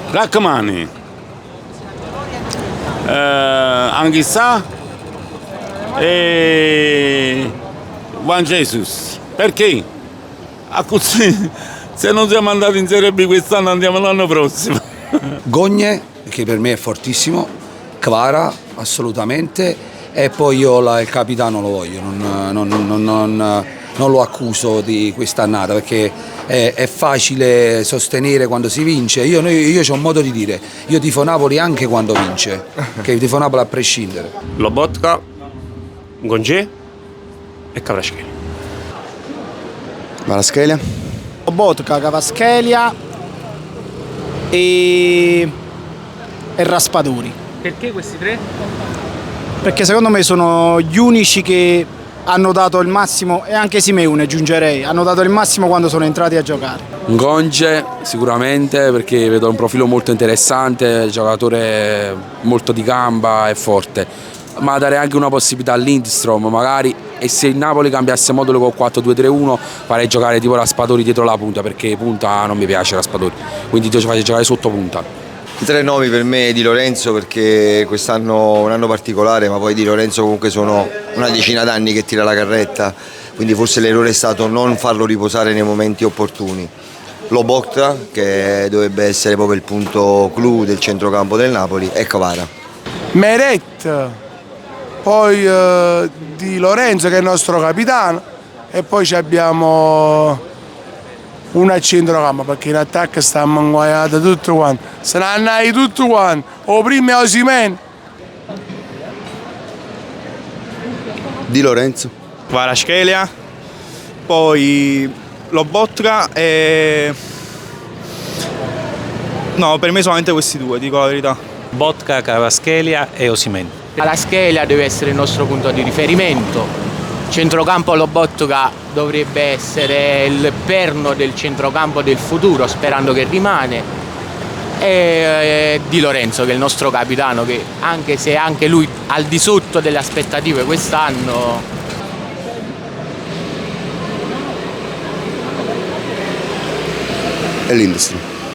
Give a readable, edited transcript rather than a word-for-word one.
Rachmani, Anghissà e Juan Jesus. Perché? Così, se non siamo andati in Serie B quest'anno andiamo l'anno prossimo. Gogne, che per me è fortissimo, Kvara assolutamente, e poi io il capitano lo voglio, non lo accuso di quest'annata perché è facile sostenere quando si vince. Io ho un modo di dire, io tifo Napoli anche quando vince, che tifo Napoli a prescindere. Lobotka, Gonge e Kvaratskhelia. Kvaratskhelia. Lobotka, Kvaratskhelia e Raspadori. Perché questi tre? Perché secondo me sono gli unici che hanno dato il massimo, e anche Simeone aggiungerei, hanno dato il massimo quando sono entrati a giocare. Gonge sicuramente, perché vedo un profilo molto interessante, giocatore molto di gamba e forte, ma dare anche una possibilità a Lindstrom magari, e se il Napoli cambiasse modulo con 4-2-3-1 farei giocare tipo Raspadori dietro la punta, perché punta non mi piace Raspadori, quindi ti faccio giocare sotto punta. I tre nomi per me Di Lorenzo, perché quest'anno è un anno particolare, ma poi Di Lorenzo comunque sono una decina d'anni che tira la carretta, quindi forse l'errore è stato non farlo riposare nei momenti opportuni. Lobotka, che dovrebbe essere proprio il punto clou del centrocampo del Napoli, e Kvara. Meret, poi Di Lorenzo che è il nostro capitano, e poi abbiamo uno a centrocampo, perché in attacco stiamo inguaiati tutti quanti, se ne andai tutti quanti, o prima è Osimhen. Di Lorenzo. Kvaratskhelia, poi Lobotka e... no, per me solamente questi due, dico la verità. Lobotka, Kvaratskhelia e Osimhen. Kvaratskhelia deve essere il nostro punto di riferimento. Centrocampo Lobotka dovrebbe essere il perno del centrocampo del futuro, sperando che rimane. E Di Lorenzo, che è il nostro capitano, che anche se anche lui al di sotto delle aspettative quest'anno. E Lindstrom.